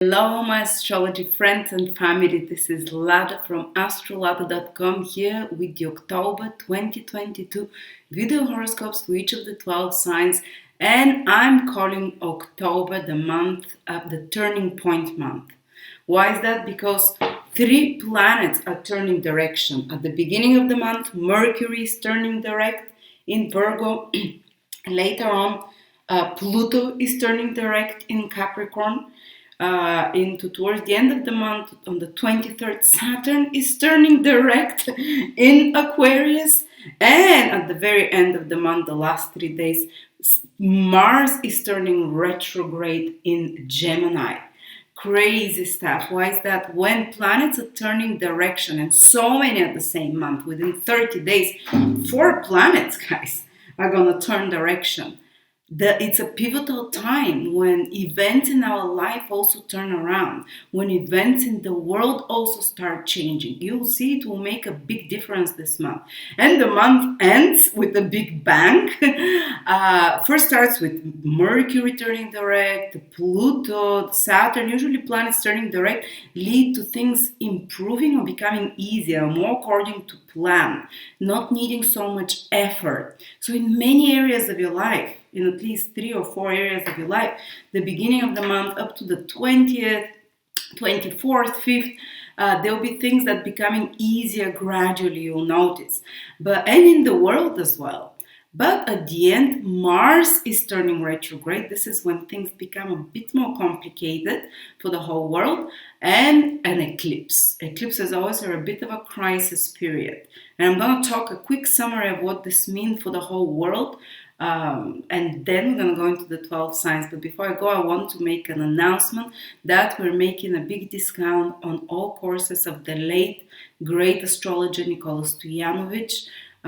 Hello, my astrology friends and family. This is Lada from AstroladaOfficial here with the October 2022 video horoscopes for each of the 12 signs. And I'm calling October the month of the turning point month. Why is that? Because three planets are turning direction. At the beginning of the month, Mercury is turning direct in Virgo. Later on, Pluto is turning direct in Capricorn. Towards the end of the month, on the 23rd, Saturn is turning direct in Aquarius, and at the very end of the month, the last 3 days, Mars is turning retrograde in Gemini. Crazy stuff. Why is that? When planets are turning direction, and so many at the same month, within 30 days, 4 planets, guys, are gonna turn direction. It's a pivotal time when events in our life also turn around, when events in the world also start changing. You'll see it will make a big difference this month. And the month ends with a big bang. First starts with Mercury turning direct, Pluto, Saturn, usually planets turning direct lead to things improving or becoming easier, more according to plan, not needing so much effort. So in many areas of your life, in at least 3 or 4 areas of your life, the beginning of the month up to the 20th, 24th, 5th, there will be things that becoming easier gradually, you'll notice. And in the world as well. But at the end, Mars is turning retrograde. This is when things become a bit more complicated for the whole world. And an eclipse. Eclipses always are a bit of a crisis period. And I'm going to talk a quick summary of what this means for the whole world. And then we're going to go into the 12 signs. But before I go, I want to make an announcement that we're making a big discount on all courses of the late great astrologer Nicholas Stojanovic,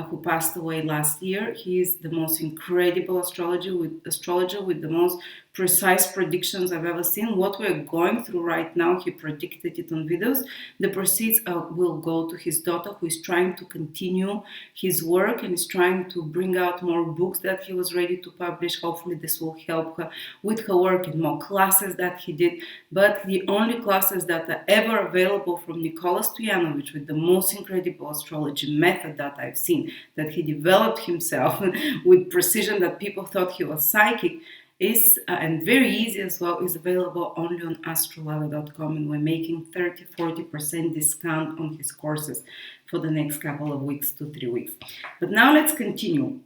who passed away last year. He is the most incredible astrologer with the most precise predictions I've ever seen. What we're going through right now, he predicted it on videos. The proceeds will go to his daughter, who is trying to continue his work and is trying to bring out more books that he was ready to publish. Hopefully this will help her with her work in more classes that he did. But the only classes that are ever available from Nicholas Stojanovic, with the most incredible astrology method that I've seen, that he developed himself with precision that people thought he was psychic, is and very easy as well, is available only on astrolada.com, and we're making 30-40% discount on his courses for the next couple of weeks to 3 weeks. But now let's continue.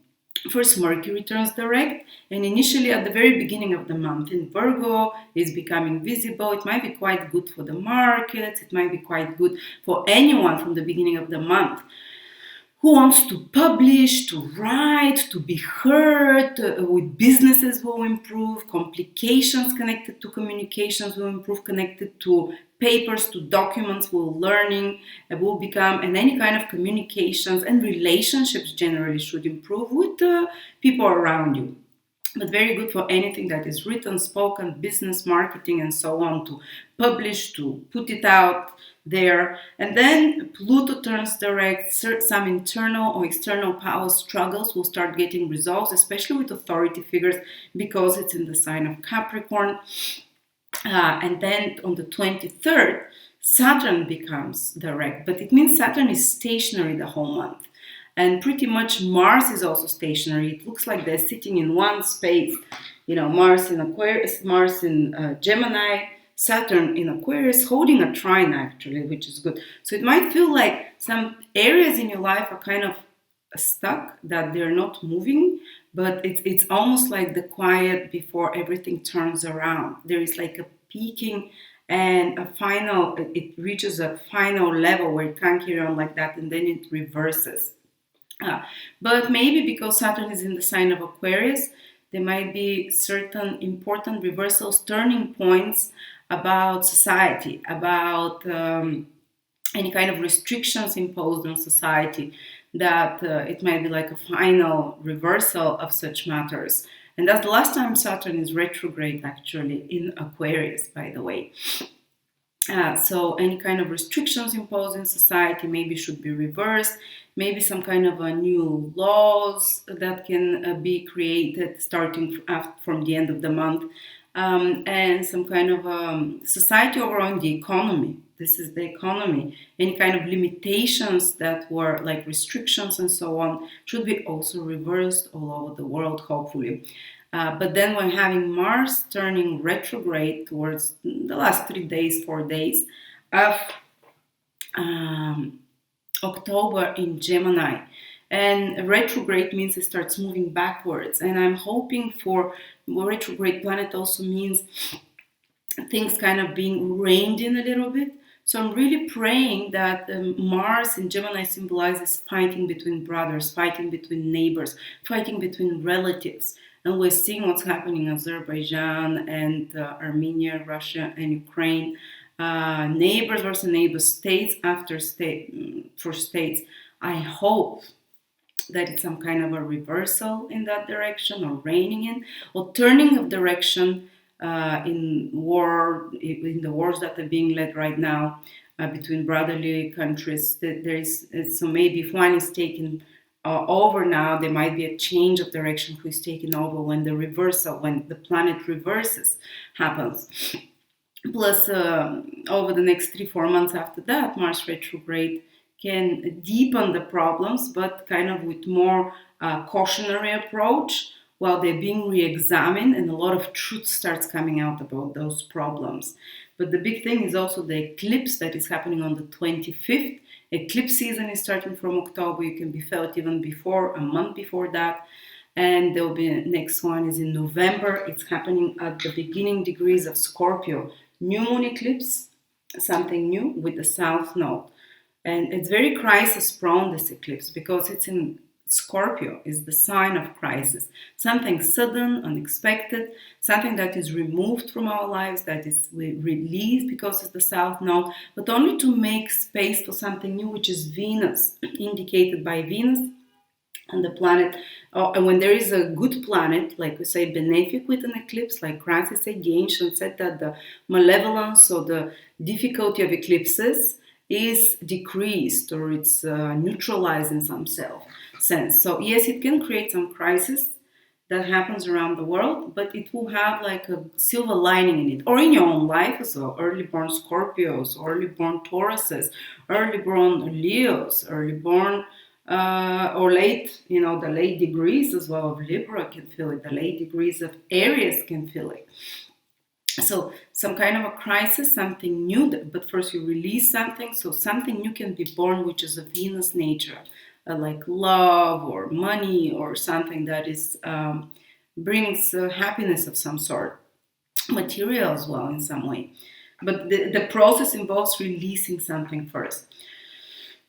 First, Mercury turns direct, and initially at the very beginning of the month in Virgo is becoming visible. It might be quite good for the markets. It might be quite good for anyone from the beginning of the month who wants to publish, to write, to be heard. With businesses will improve, complications connected to communications will improve, connected to papers, to documents, learning will become, and any kind of communications and relationships generally should improve with people around you. But very good for anything that is written, spoken, business, marketing, and so on, to publish, to put it out there. And then Pluto turns direct. Some internal or external power struggles will start getting resolved, especially with authority figures, because it's in the sign of Capricorn. And then on the 23rd, Saturn becomes direct. But it means Saturn is stationary the whole month. And pretty much Mars is also stationary. It looks like they're sitting in one space. Mars in Aquarius, Mars in Gemini, Saturn in Aquarius, holding a trine actually, which is good. So it might feel like some areas in your life are kind of stuck, that they're not moving, but it's almost like the quiet before everything turns around. There is like a peaking and it reaches a final level where it can't carry on like that, and then it reverses. But maybe because Saturn is in the sign of Aquarius, there might be certain important reversals, turning points about society, about any kind of restrictions imposed on society, that it might be like a final reversal of such matters. And that's the last time Saturn is retrograde, actually, in Aquarius, by the way. So any kind of restrictions imposed in society maybe should be reversed. Maybe some kind of new laws that can be created starting from the end of the month. and some kind of society overall in the economy. This is the economy. Any kind of limitations that were like restrictions and so on should be also reversed all over the world, hopefully. But then when having Mars turning retrograde towards the last 3 days, 4 days of October in Gemini, and retrograde means it starts moving backwards, and I'm hoping for retrograde planet also means things kind of being reined in a little bit. So I'm really praying that Mars in Gemini symbolizes fighting between brothers, fighting between neighbors, fighting between relatives. And we're seeing what's happening in Azerbaijan and Armenia, Russia and Ukraine. Neighbors versus neighbors, states after state for states. I hope that it's some kind of a reversal in that direction, or reining in, or turning of direction in the wars that are being led right now between brotherly countries. So maybe if one is taken over now, there might be a change of direction who is taken over when the planet reverses happens. Plus, over the next 3-4 months after that, Mars retrograde can deepen the problems, but kind of with more cautionary approach, while they're being re-examined, and a lot of truth starts coming out about those problems. But the big thing is also the eclipse that is happening on the 25th. Eclipse season is starting from October. You can be felt even before, a month before that. And there will be next one is in November. It's happening at the beginning degrees of Scorpio. New moon eclipse, something new with the south node. And it's very crisis prone, this eclipse, because it's in Scorpio, is the sign of crisis. Something sudden, unexpected, something that is removed from our lives, that is released because it's the south node, but only to make space for something new, which is Venus, indicated by Venus and the planet. And when there is a good planet, like we say, benefic with an eclipse, like Francis said, the ancients said that the malevolence or the difficulty of eclipses is decreased, or it's neutralized in some sense. So yes, it can create some crisis that happens around the world, but it will have like a silver lining in it, or in your own life as well. Early born Scorpios, early born Tauruses, early born Leos, early born or late, the late degrees as well of Libra can feel it. The late degrees of Aries can feel it. So some kind of a crisis, something new, but first you release something, so something new can be born, which is a Venus nature, like love or money or something that is brings happiness of some sort, material as well in some way. But the process involves releasing something first.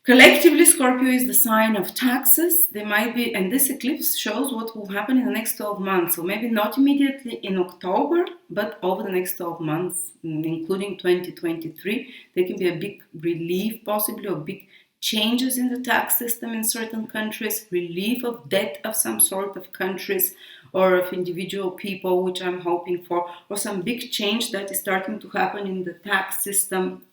Collectively, Scorpio is the sign of taxes. There might be, and this eclipse shows what will happen in the next 12 months. So maybe not immediately in October, but over the next 12 months, including 2023, there can be a big relief, possibly, or big changes in the tax system in certain countries, relief of debt of some sort of countries or of individual people, which I'm hoping for, or some big change that is starting to happen in the tax system.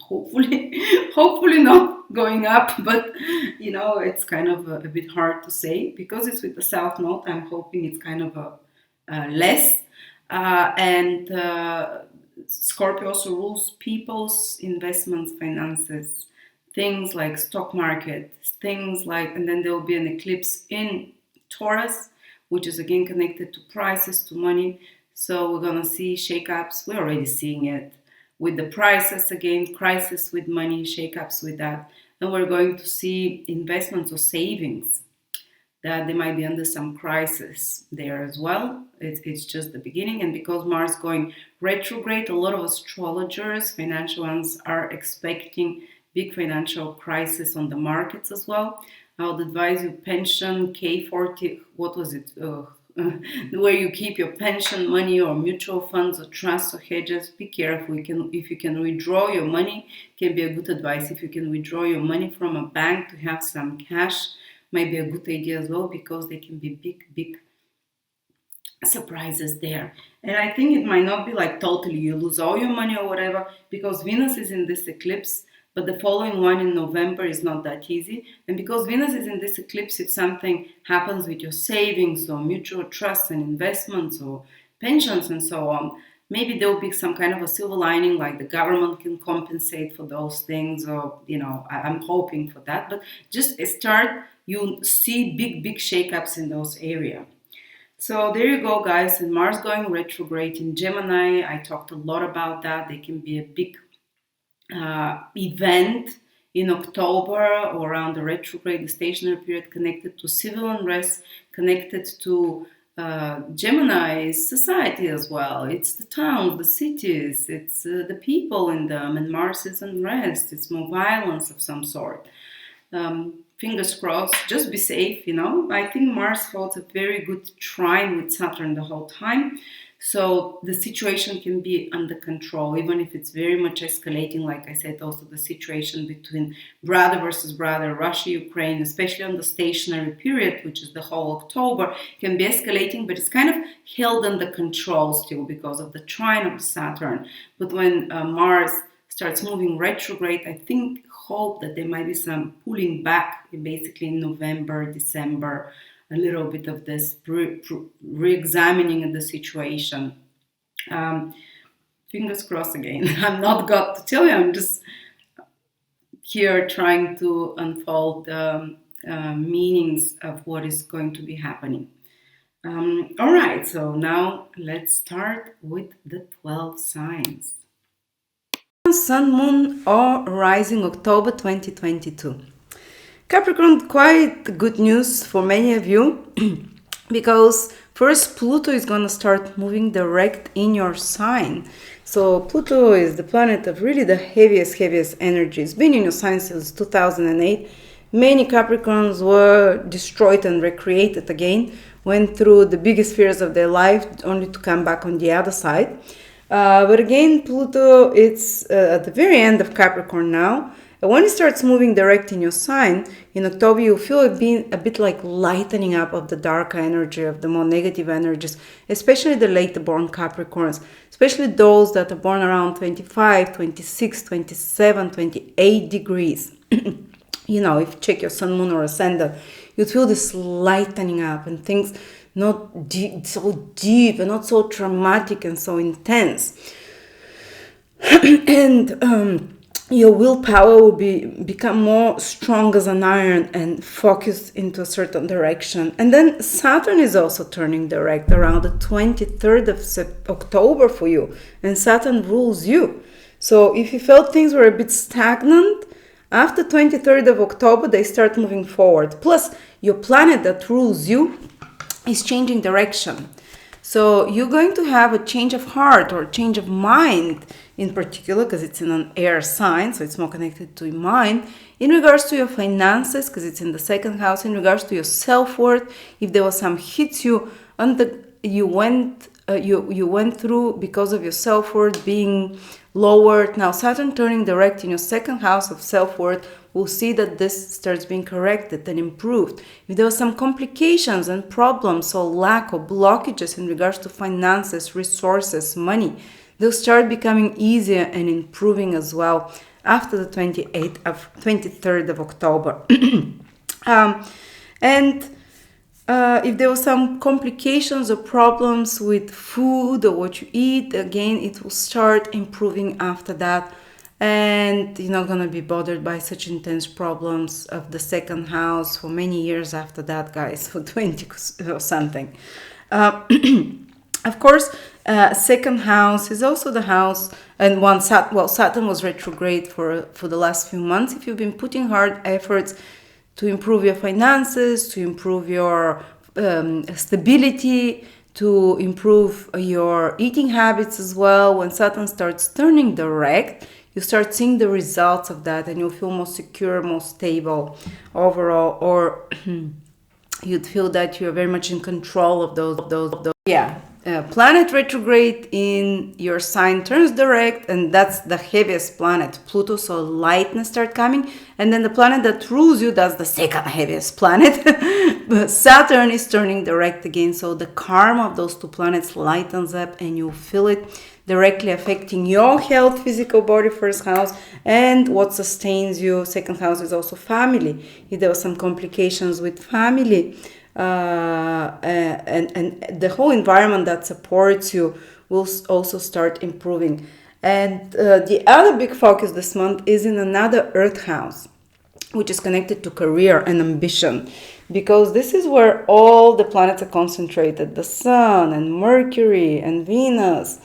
Hopefully not going up, but it's kind of a bit hard to say because it's with the south node. I'm hoping it's kind of less, and Scorpio also rules people's investments, finances, things like stock market, things like, and then there will be an eclipse in Taurus, which is again connected to prices, to money. So we're gonna see shakeups. We're already seeing it with the prices again, crisis with money, shakeups with that. And we're going to see investments or savings that they might be under some crisis there as well. It's just the beginning. And because Mars going retrograde, a lot of astrologers, financial ones, are expecting big financial crisis on the markets as well. I would advise you pension, K40, what was it? Where you keep your pension money or mutual funds or trusts or hedges, be careful. If you can withdraw your money, can be a good advice. If you can withdraw your money from a bank to have some cash, might be a good idea as well, because there can be big surprises there. And I think it might not be like totally you lose all your money or whatever, because Venus is in this eclipse. But the following one in November is not that easy. And because Venus is in this eclipse, if something happens with your savings or mutual trusts and investments or pensions and so on, maybe there will be some kind of a silver lining, like the government can compensate for those things, or I'm hoping for that. But just start, you see big shakeups in those areas. So there you go, guys. And Mars going retrograde in Gemini. I talked a lot about that. They can be a big event in October or around the retrograde, the stationary period, connected to civil unrest, connected to Gemini's society as well. It's the towns, the cities, it's the people in them, and Mars is unrest. It's more violence of some sort. Fingers crossed, just be safe, I think Mars holds a very good trine with Saturn the whole time. So the situation can be under control, even if it's very much escalating. Like I said, also the situation between brother versus brother, Russia, Ukraine, especially on the stationary period, which is the whole October, can be escalating, but it's kind of held under control still because of the trine of Saturn. But when Mars starts moving retrograde, I hope that there might be some pulling back, basically in November, December, a little bit of this re-examining of the situation. Fingers crossed again. I'm not God to tell you, I'm just here trying to unfold the meanings of what is going to be happening. All right, so now let's start with the 12 signs. Sun, Moon, or Rising, October 2022. Capricorn, quite good news for many of you because first Pluto is going to start moving direct in your sign. So Pluto is the planet of really the heaviest energy. It's been in your sign since 2008. Many Capricorns were destroyed and recreated again, went through the biggest fears of their life only to come back on the other side. But again, Pluto, it's at the very end of Capricorn now. And when it starts moving direct in your sign, in October, you feel it being a bit like lightening up of the darker energy, of the more negative energies, especially the later born Capricorns, especially those that are born around 25, 26, 27, 28 degrees. If you check your sun, moon, or ascendant, you'd feel this lightening up and things not so deep and not so traumatic and so intense. And your willpower will become more strong as an iron and focused into a certain direction. And then Saturn is also turning direct around the 23rd of October for you. And Saturn rules you. So if you felt things were a bit stagnant, after 23rd of October, they start moving forward. Plus, your planet that rules you is changing direction. So you're going to have a change of heart or change of mind in particular, because it's in an air sign, so it's more connected to your mind, in regards to your finances, because it's in the second house, in regards to your self-worth. If there was some hits you went through because of your self-worth being lowered, now Saturn turning direct in your second house of self-worth, we'll see that this starts being corrected and improved. If there were some complications and problems or lack or blockages in regards to finances, resources, money, they'll start becoming easier and improving as well after the 23rd of October. If there were some complications or problems with food or what you eat, again, it will start improving after that. And you're not going to be bothered by such intense problems of the second house for many years after that, guys, for 20 or something. Of course, second house is also the house, and Saturn was retrograde for the last few months. If you've been putting hard efforts to improve your finances, to improve your stability, to improve your eating habits as well, when Saturn starts turning direct, you start seeing the results of that, and you'll feel more secure, more stable overall, or you'd feel that you're very much in control of those. Yeah. Planet retrograde in your sign turns direct, and that's the heaviest planet, Pluto, so lightness start coming, and then the planet that rules you, that's the second heaviest planet. But Saturn is turning direct again, so the karma of those two planets lightens up, and you feel it directly affecting your health, physical body, first house, and what sustains you. Second house is also family. If there were some complications with family, and the whole environment that supports you will also start improving. And the other big focus this month is in another Earth house, which is connected to career and ambition, because this is where all the planets are concentrated, the Sun and Mercury and Venus,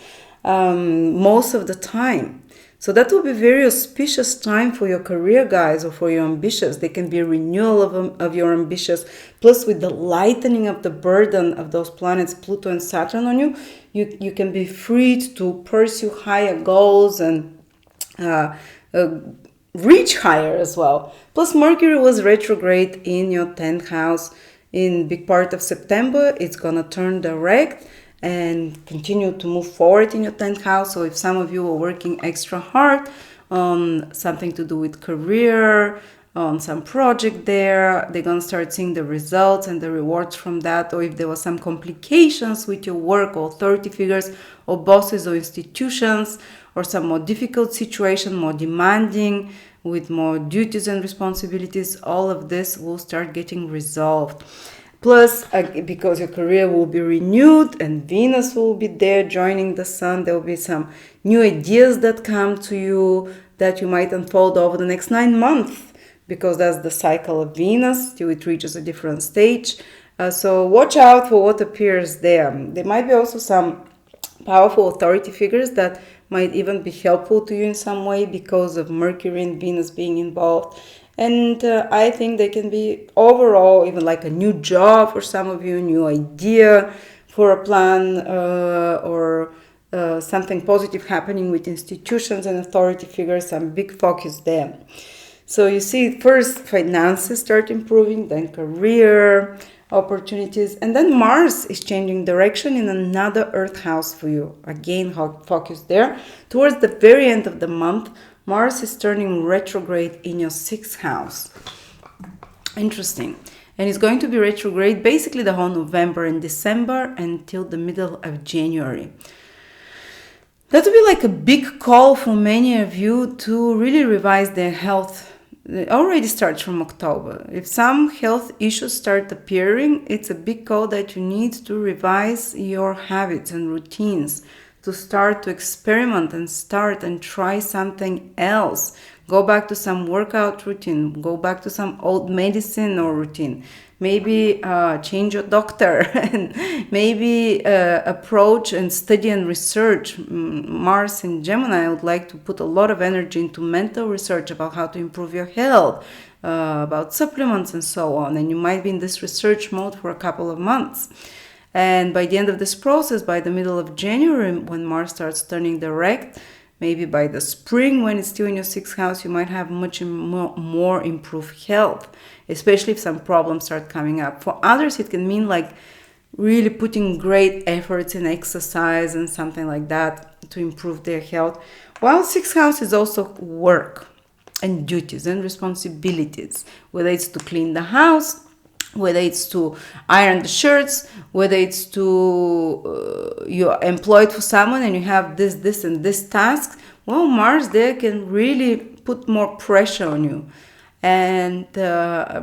most of the time. So that will be very auspicious time for your career, guys, or for your ambitious. They can be a renewal of your ambitious. Plus, with the lightening of the burden of those planets, Pluto and Saturn on you, you can be freed to pursue higher goals and reach higher as well. Plus, Mercury was retrograde in your 10th house in big part of September. It's gonna turn direct and continue to move forward in your 10th house. So if some of you are working extra hard on something to do with career, on some project there, they're going to start seeing the results and the rewards from that. Or if there was some complications with your work, or 30 figures, or bosses or institutions, or some more difficult situation, more demanding, with more duties and responsibilities, all of this will start getting resolved. Plus, because your career will be renewed and Venus will be there joining the Sun, there will be some new ideas that come to you that you might unfold over the next 9 months, because that's the cycle of Venus till it reaches a different stage. So watch out for what appears there. There might be also some powerful authority figures that might even be helpful to you in some way because of Mercury and Venus being involved. And I think they can be overall even like a new job for some of you, new idea for a plan, or something positive happening with institutions and authority figures, some big focus there. So you see, first finances start improving, then career opportunities, and then Mars is changing direction in another Earth house for you. Again, focus there. Towards the very end of the month, Mars is turning retrograde in your 6th house. Interesting. And it's going to be retrograde basically the whole November and December until the middle of January. That will be like a big call for many of you to really revise their health. It already starts from October. If some health issues start appearing, it's a big call that you need to revise your habits and routines, to start to experiment and start and try something else. Go back to some workout routine, go back to some old medicine or routine. Maybe change your doctor, and maybe approach and study and research. Mars in Gemini would like to put a lot of energy into mental research about how to improve your health, about supplements and so on. And you might be in this research mode for a couple of months. And by the end of this process, by the middle of January, when Mars starts turning direct, maybe by the spring, when it's still in your 6th house, you might have much more improved health, especially if some problems start coming up. For others, it can mean like really putting great efforts in exercise and something like that to improve their health. While 6th house is also work and duties and responsibilities, whether it's to clean the house, whether it's to iron the shirts, whether it's to you're employed for someone and you have this and this tasks. Well, Mars there can really put more pressure on you. And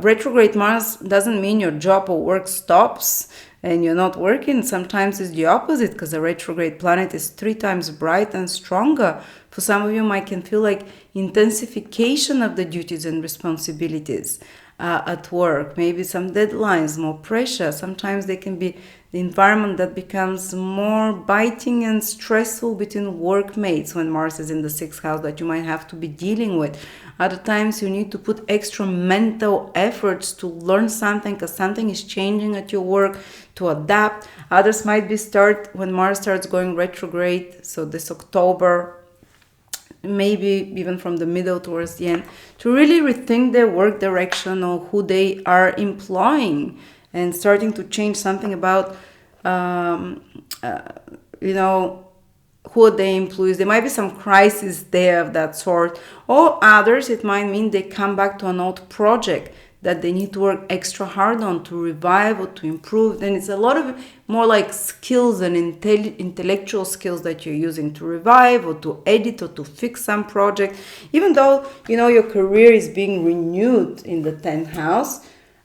retrograde Mars doesn't mean your job or work stops and you're not working. Sometimes it's the opposite, because a retrograde planet is 3 times brighter and stronger. For some of you, might can feel like intensification of the duties and responsibilities at work, maybe some deadlines, more pressure. Sometimes they can be the environment that becomes more biting and stressful between workmates when Mars is in the 6th house, that you might have to be dealing with. Other times you need to put extra mental efforts to learn something because something is changing at your work, to adapt. Others might be when Mars starts going retrograde, so this October, maybe even from the middle towards the end, to really rethink their work direction or who they are employing, and starting to change something about, who are their employees. There might be some crisis there of that sort. Or others, it might mean they come back to an old project that they need to work extra hard on to revive or to improve. Then it's a lot of more like skills and intellectual skills that you're using to revive or to edit or to fix some project. Even though, your career is being renewed in the 10th house,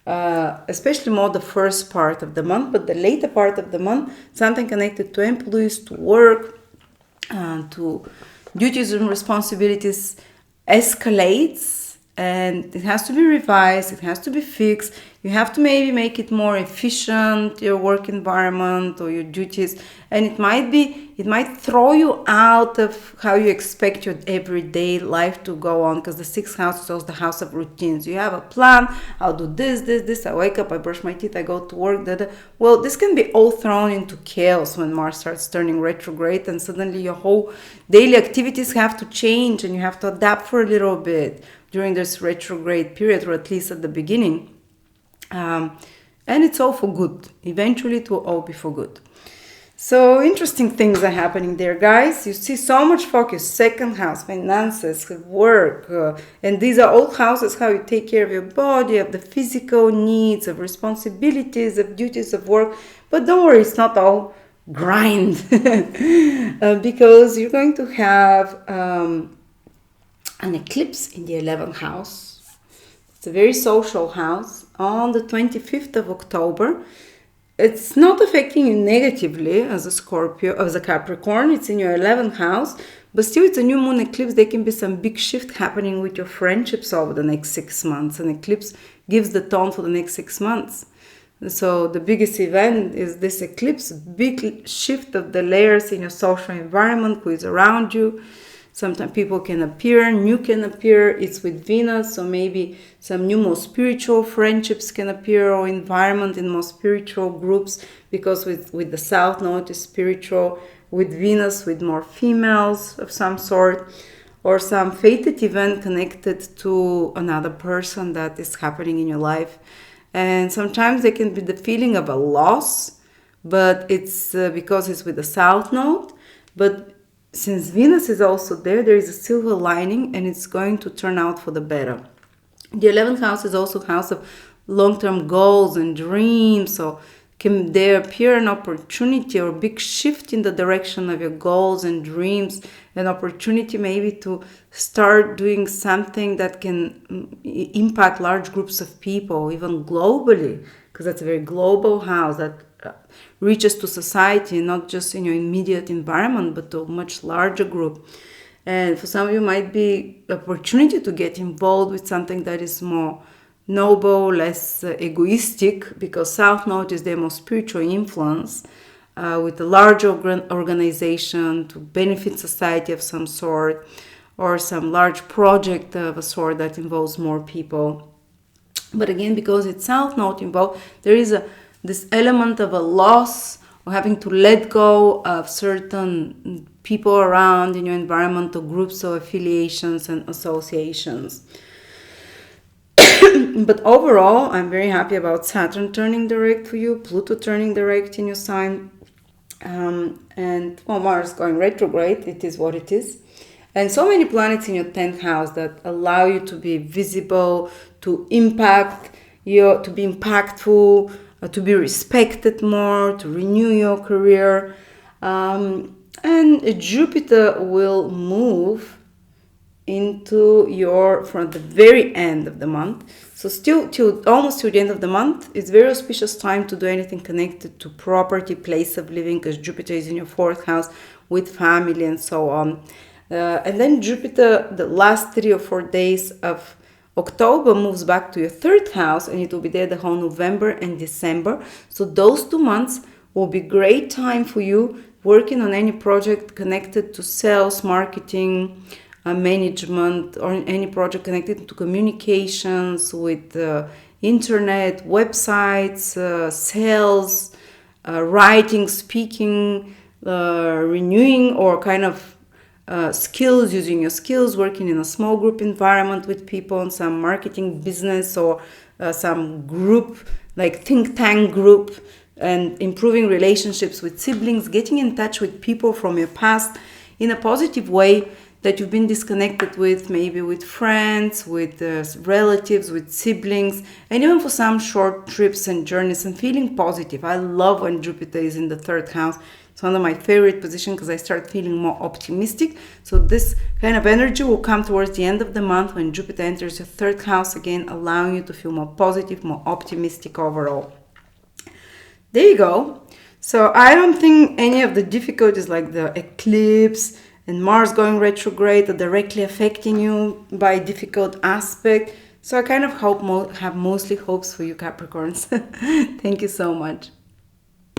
especially more the first part of the month, but the later part of the month, something connected to employees, to work, to duties and responsibilities escalates, and it has to be revised, it has to be fixed. You have to maybe make it more efficient, your work environment or your duties, and it might throw you out of how you expect your everyday life to go on, because the sixth house is also the house of routines. You have a plan, I'll do this, I wake up, I brush my teeth, I go to work, well, this can be all thrown into chaos when Mars starts turning retrograde, and suddenly your whole daily activities have to change and you have to adapt for a little bit during this retrograde period, or at least at the beginning. And it's all for good. Eventually it will all be for good. So interesting things are happening there, guys. You see so much focus. Second house, finances, work. And these are all houses, how you take care of your body, of the physical needs, of responsibilities, of duties of work. But don't worry, it's not all grind. Because you're going to have an eclipse in the 11th house. It's a very social house on the 25th of October. It's not affecting you negatively as a Scorpio, as a Capricorn. It's in your 11th house, but still it's a new moon eclipse. There can be some big shift happening with your friendships over the next 6 months. An eclipse gives the tone for the next 6 months. So the biggest event is this eclipse, big shift of the layers in your social environment, who is around you. Sometimes people can appear, new can appear. It's with Venus, so maybe some new more spiritual friendships can appear, or environment in more spiritual groups, because with the South Node is spiritual, with Venus, with more females of some sort, or some fated event connected to another person that is happening in your life. And sometimes there can be the feeling of a loss, but it's because it's with the South Node. But since Venus is also there, there is a silver lining, and it's going to turn out for the better. The 11th house is also a house of long-term goals and dreams. So can there appear an opportunity or a big shift in the direction of your goals and dreams, an opportunity maybe to start doing something that can impact large groups of people, even globally, because that's a very global house that reaches to society, not just in your immediate environment, but to a much larger group. And for some of you, might be opportunity to get involved with something that is more noble, less egoistic, because South Node is their most spiritual influence, with a large organization to benefit society of some sort, or some large project of a sort that involves more people. But again, because it's South Node involved, there is this element of a loss, or having to let go of certain people around in your environment, or groups or affiliations and associations. But overall, I'm very happy about Saturn turning direct for you, Pluto turning direct in your sign, and Mars going retrograde. It is what it is. And so many planets in your 10th house that allow you to be visible, to impact, to be impactful, to be respected more, to renew your career. And Jupiter will move into from the very end of the month. So still almost to the end of the month, it's very auspicious time to do anything connected to property, place of living, because Jupiter is in your 4th house with family and so on. And then Jupiter, the last 3 or 4 days of October, moves back to your 3rd house, and it will be there the whole November and December. So those 2 months will be great time for you working on any project connected to sales, marketing, management, or any project connected to communications with internet, websites, sales, writing, speaking, renewing, or kind of skills, using your skills, working in a small group environment with people in some marketing business, or some group, like think tank group, and improving relationships with siblings, getting in touch with people from your past in a positive way that you've been disconnected with, maybe with friends, with relatives, with siblings, and even for some short trips and journeys, and feeling positive. I love when Jupiter is in the 3rd house. It's one of my favorite positions because I start feeling more optimistic. So this kind of energy will come towards the end of the month when Jupiter enters your third house again, allowing you to feel more positive, more optimistic overall. There you go. So I don't think any of the difficulties like the eclipse and Mars going retrograde are directly affecting you by a difficult aspect. So I kind of have mostly hopes for you, Capricorns. Thank you so much.